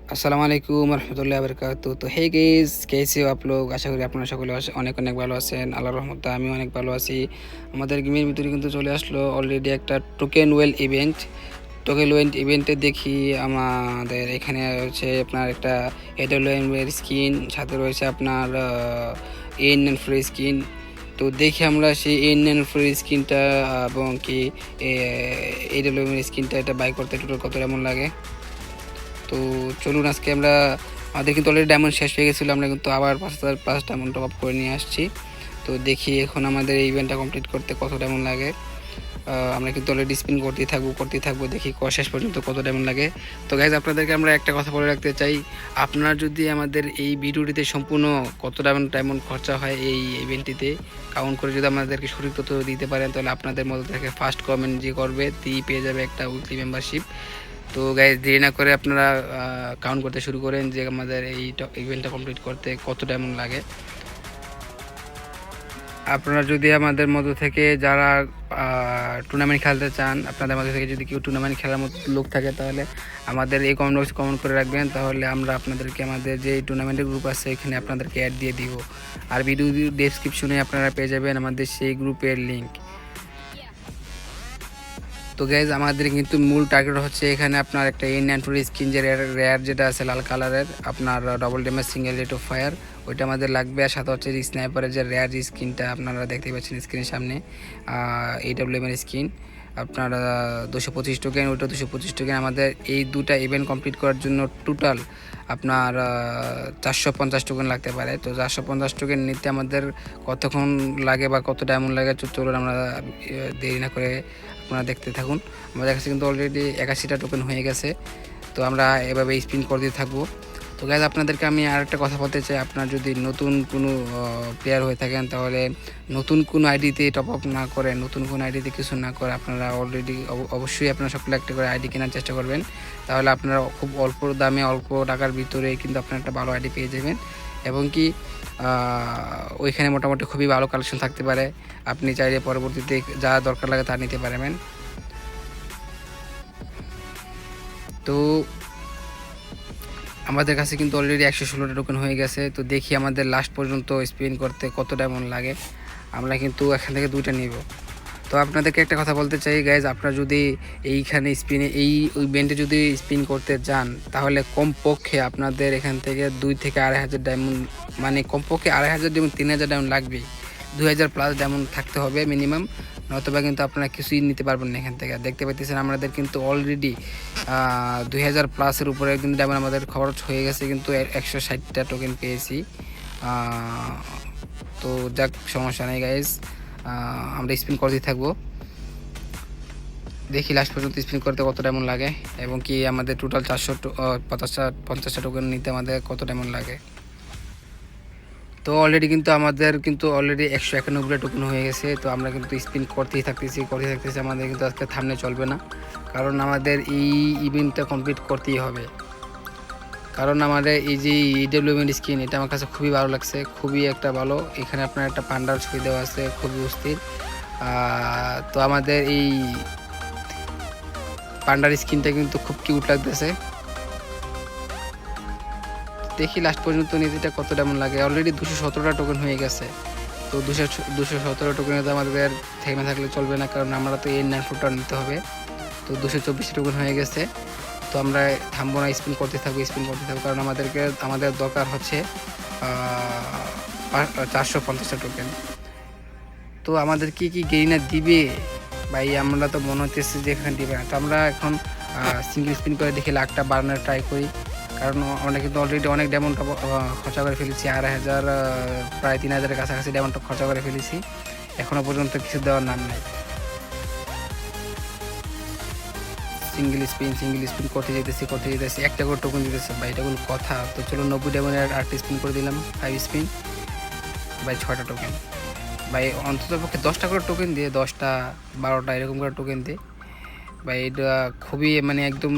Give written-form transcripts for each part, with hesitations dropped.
अस्सलाम वालेकुम रहमतुल्लाहि वबरकातुहू। तो हे गाइस, कैसे हो आप लोग? আশা করি আপনারা সকলে অনেক অনেক ভালো আছেন। আল্লাহর রহমতে আমি অনেক ভালো আছি। আমাদের গেমের ভিতরে কিন্তু চলে আসলো অলরেডি একটা token well event. Token well ইভেন্টে দেখি আমাদের এখানে হচ্ছে আপনার একটা এডালওয়েন এর স্কিন, সাথে রয়েছে আপনার এন ফ্রি স্কিন। তো দেখি আমরা সেই এন ফ্রি স্কিনটা এবং কি এডালওয়েন স্কিনটা এটা বাই করতে টোটাল কত এমন লাগে। তো চলুন আজকে আমাদের কিন্তু অলরেডি ডায়মন্ড শেষ হয়ে গেছিলো, আমরা কিন্তু আবার 5,000+ ডায়মন্ড টপ আপ করে নিয়ে আসছি। তো দেখি এখন আমাদের এই ইভেন্টটা কমপ্লিট করতে কত ডায়মন্ড লাগে। আমরা কিন্তু অলরেডি স্পিন করতেই থাকবো দেখি শেষ পর্যন্ত কত ডায়মন্ড লাগে। তো গাইজ, আপনাদেরকে আমরা একটা কথা বলে রাখতে চাই, আপনারা যদি আমাদের এই ভিডিওটিতে সম্পূর্ণ কত ডায়মন্ড খরচা হয় এই ইভেন্টটিতে কাউন্ট করে যদি আমাদেরকে সঠিক তথ্য দিতে পারেন, তাহলে আপনাদের মধ্যে থেকে ফার্স্ট কমেন্ট যে করবে তিনি পেয়ে যাবে একটা উইকলি মেম্বারশিপ। তো গাইজ, দেরি না করে আপনারা কাউন্ট করতে শুরু করেন যে আমাদের এই ইভেন্টটা কমপ্লিট করতে কত ডায়মন্ড লাগে। আপনারা যদি আমাদের মধ্য থেকে যারা টুর্নামেন্ট খেলতে চান, আপনাদের মধ্যে থেকে যদি কেউ টুর্নামেন্ট খেলার মতো লোক থাকে, তাহলে আমাদের এই কমেন্ট বক্সে কমেন্ট করে রাখবেন, তাহলে আমরা আপনাদেরকে আমাদের যে টুর্নামেন্টের গ্রুপ আছে এখানে আপনাদেরকে অ্যাড দিয়ে দিব। আর ভিডিও ডেসক্রিপশনে আপনারা পেয়ে যাবেন আমাদের সেই গ্রুপের লিঙ্ক। তো গাইজ, আমাদের কিন্তু মূল টার্গেট হচ্ছে এখানে আপনার একটা এন94 স্কিন, যে রেয়ার যেটা আছে লাল কালারের, আপনার double damage single rate of fire, ওইটা আমাদের লাগবে। আর সাথে হচ্ছে স্নাইপারের যে রেয়ার স্কিনটা আপনারা দেখতে পাচ্ছেন স্ক্রিনের সামনে, AWM এর স্কিন, আপনার 225 টোকেন, ওইটা 225 টোকেন। আমাদের এই দুটা ইভেন্ট কমপ্লিট করার জন্য টোটাল আপনার 450 টোকেন লাগতে পারে। তো 450 টোকেন নিতে আমাদের কতক্ষণ লাগে বা কত ডায়মন্ড লাগে, চলুন আমরা দেরি না করে আপনারা দেখতে থাকুন। আমাদের কাছে কিন্তু অলরেডি 81টা টোকেন হয়ে গেছে। তো আমরা এভাবে স্পিন করতে থাকবো। তো গাইজ, আপনাদেরকে আমি আর একটা কথা বলতে চাই, আপনার যদি নতুন কোনো প্লেয়ার হয়ে থাকেন, তাহলে নতুন কোনো আইডিতে টপ আপ না করে, নতুন কোনো আইডিতে কিছু না করে, আপনারা অলরেডি অবশ্যই আপনারা সকলে একটা করে আইডি কেনার চেষ্টা করবেন। তাহলে আপনারা খুব অল্প দামে অল্প টাকার ভিতরে কিন্তু আপনারা একটা ভালো আইডি পেয়ে যাবেন। এবং কি ওইখানে মোটামুটি খুবই ভালো কালেকশন থাকতে পারে, আপনি চাইলে পরবর্তীতে যা দরকার লাগে তা নিতে পারবেন। তো আমাদের কাছে কিন্তু অলরেডি 116টা টোকেন হয়ে গেছে। তো দেখি আমাদের লাস্ট পর্যন্ত স্পিন করতে কত ডায়মন্ড লাগে। আমরা কিন্তু এখান থেকে 2টা নিব। তো আপনাদেরকে একটা কথা বলতে চাই গাইজ, আপনারা যদি এইখানে স্পিনে ওই বেন্ডে যদি স্পিন করতে যান, তাহলে কমপক্ষে আপনাদের এখান থেকে 2 থেকে 2,500 ডায়মন্ড, মানে কমপক্ষে 2,500 ডায়মন্ড, 3,000 ডায়মন্ড লাগবেই। 2,000+ ডায়মন্ড থাকতে হবে মিনিমাম, নতুবা কিন্তু আপনারা কিছুই নিতে পারবেন না এখান থেকে। দেখতে পাইতেছেন আমাদের কিন্তু অলরেডি 2,000+ উপরে কিন্তু ডায়মন্ড আমাদের খরচ হয়ে গেছে, কিন্তু 160টা টোকেন পেয়েছি। তো যাক, সমস্যা নেই গাইজ, আমরা স্পিন করতেই থাকবো। দেখি লাস্ট পর্যন্ত স্পিন করতে কত ডায়মন্ড লাগে, এবং কি আমাদের টোটাল 450টা টোকেন নিতে আমাদের কত ডায়মন্ড লাগে। তো অলরেডি কিন্তু আমাদের কিন্তু অলরেডি 191টা টোকেন হয়ে গেছে। তো আমরা কিন্তু স্পিন করতেই থাকতেছি। আমাদের কিন্তু আজকে থামনে চলবে না, কারণ আমাদের এই ইভেন্টটা কমপ্লিট করতেই হবে। কারণ আমাদের এই যে AWM স্কিন, এটা আমার কাছে খুবই ভালো লাগছে, খুবই একটা ভালো। এখানে আপনার একটা পান্ডার ছবি দেওয়া আছে, খুবই অস্থির। তো আমাদের এই পান্ডার স্কিনটা কিন্তু খুব কিউট লাগতেছে। দেখি লাস্ট পর্যন্ত নিতে কত ডায়মন্ড লাগে। অলরেডি 217টা টোকেন হয়ে গেছে। তো 217 টোকেনে তো আমাদের থেমে থাকলে চলবে না, কারণ আমরা তো N94টা নিতে হবে। তো 224 টোকেন হয়ে গেছে। তো আমরা থামবো না, স্পিন করতে থাকবো, কারণ আমাদের দরকার হচ্ছে 450টা টোকেন। তো আমাদের কি গেইনার দিবে ভাই? আমরা তো মনে হচ্ছে যে এখানে দিবে না। তো আমরা এখন সিঙ্গেল স্পিন করে দেখি লাখটা বাড়ানোর ট্রাই করি, কারণ আমরা কিন্তু অলরেডি অনেক ডায়মন্ড খরচা করে ফেলেছি। 2,500, প্রায় 3,000-এর কাছাকাছি ডায়মন্ড খরচা করে ফেলেছি, এখনও পর্যন্ত কিছু দেওয়ার নাম নেই। সিঙ্গেল স্পিন করতে যেতেছি, একটা করে টোকেন দিতেছে ভাই, এটা কোনো কথা? তো চলো 90 ডায়মন্ডের 8টা স্পিন করে দিলাম, 5 স্পিন ভাই, 6টা টোকেন ভাই। অন্তত পক্ষে 10টা করে টোকেন দিয়ে, 10টা 12টা এরকম করে টোকেন দিয়ে ভাই, এটা খুবই মানে একদম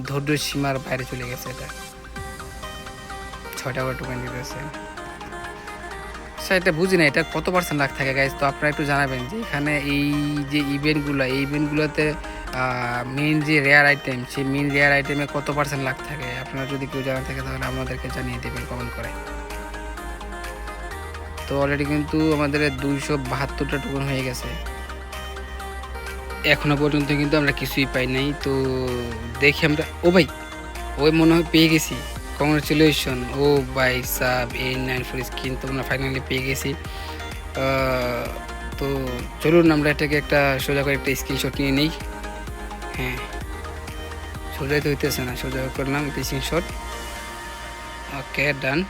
ধৈর্যের সীমার বাইরে চলে গেছে। এটা 6টা করে টোকেন দিতেছে। এটা বুঝি না, এটা কত পার্সেন্ট লাখ থাকে গাইজ? তো আপনারা একটু জানাবেন যে এখানে এই যে ইভেন্টগুলোতে মেইন যে রেয়ার আইটেম, সেই মেইন রেয়ার আইটেমে কত পার্সেন্ট লাখ থাকে, আপনারা যদি কেউ জানা থাকে তাহলে আমাদেরকে জানিয়ে দেবেন কমেন্ট করে। তো অলরেডি কিন্তু আমাদের 272টা টোকন হয়ে গেছে, এখনো পর্যন্ত কিন্তু আমরা কিছুই পাই নাই। তো দেখি আমরা, ও ভাই ওই মনে হয় পেয়ে গেছি, কংগ্রেচুলেশন। ও ভাই সাব A94 স্কিন তো আমরা ফাইনালি পেয়ে গেছি। তো চলুন আমরা এটাকে একটা সোজা করে একটা স্ক্রিনশট নিয়ে নিই। হ্যাঁ, সোজাই তো হইতেছে না, সোজা করলাম একটা স্ক্রিনশট। ওকে, ডান।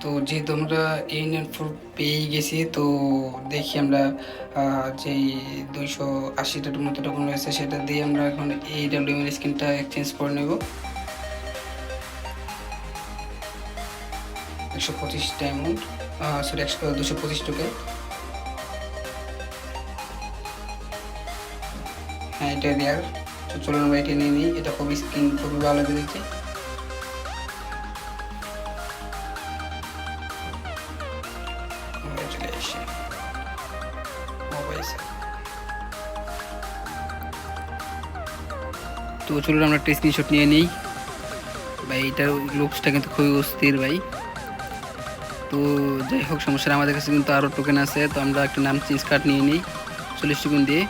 তো যেহেতু আমরা A94 পেয়ে গেছি, তো দেখি আমরা যেই 280টার মতো টোকন রয়েছে সেটা দিয়ে আমরা এখন AWM এর স্ক্রিনটা এক্সচেঞ্জ করে নেব। 125 ডায়মন্ড, সরি 225 টোকেন। হ্যাঁ, এটা রেয়ার। তো চলুন আমরা এটা নিয়ে নিই, এটা খুবই স্ক্রিন খুবই ভালো বেরিয়েছে। কংগ্রেচুলেশন। ও ভাই স্যার। তো চলুন আমরা একটা স্ক্রিনশট নিয়ে নিই ভাই, এটার লুকসটা কিন্তু খুবই অস্থির ভাই। তো যাই হোক, সমস্যা নেই, আমাদের কাছে কিন্তু আরও টোকেন আছে। তো আমরা একটা নাম চেঞ্জ কার্ড নিয়ে নিই 40 টোকেন দিয়ে,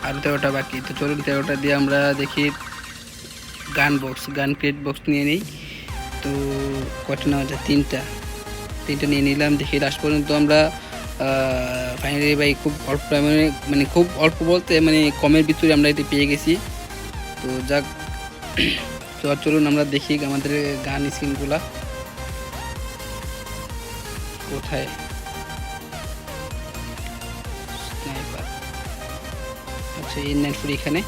আরও 13টা বাকি। তো চলুন 13টা দিয়ে আমরা দেখি গান ক্রেট বক্স নিয়ে নিই। তো কয়টা নেওয়া যায়, তিনটা নিয়ে নিলাম। দেখি লাস্ট পর্যন্ত আমরা ফাইনালি ভাই খুব অল্প মানে খুব অল্প বলতে মানে কমের ভিতরে আমরা এটা পেয়ে গেছি। তো যাক, তো চলুন আমরা দেখি আমাদের গান স্ক্রিনগুলা কোথায়। স্নাইপার, আচ্ছা N94 এখানে,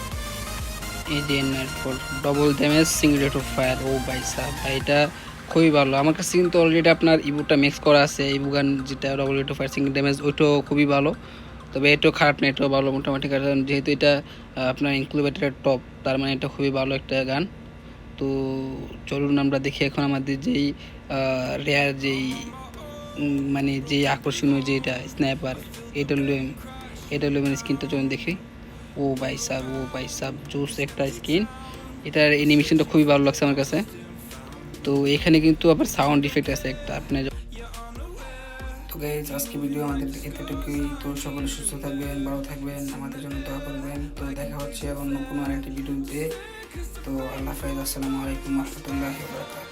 এই যে N94 double damage single rate of fire. ও ভাই সাহ ভাই, এটা খুবই ভালো। আমার কাছে কিন্তু অলরেডি আপনার ইবুটা মিক্স করা আছে, ইবু গান যেটা double rate of fire single damage, ওইটাও খুবই ভালো। তবে এটাও খারাপ না, এটাও ভালো মোটামুটি, কারণ যেহেতু এটা আপনার ইনক্লুবেটের টপ, তার মানে এটা খুবই ভালো একটা গান। তো চলুন আমরা দেখি এখন আমাদের যেই রেয়ার যেই মানে যেই আকর্ষণীয় যেটা স্নাইপার AWM স্কিনটা চলুন দেখি। ও ভাই সাব জোস একটা স্কিন, এটার অ্যানিমেশনটা খুবই ভালো লাগছে আমার কাছে। তো এখানে কিন্তু আবার সাউন্ড ইফেক্ট আছে একটা, আপনি। তো গাইজ, আজকে ভিডিও আমাদের এতটুকুই। তো সকলে সুস্থ থাকবেন, ভালো থাকবেন, আমাদের জন্য দোয়া করবেন। তো দেখা হচ্ছে অন্য কোনো আরেকটি ভিডিওতে। তো আল্লাহ হাফেজ, আসসালামু আলাইকুম ওয়া রাহমাতুল্লাহি ওয়া বারাকাতুহু।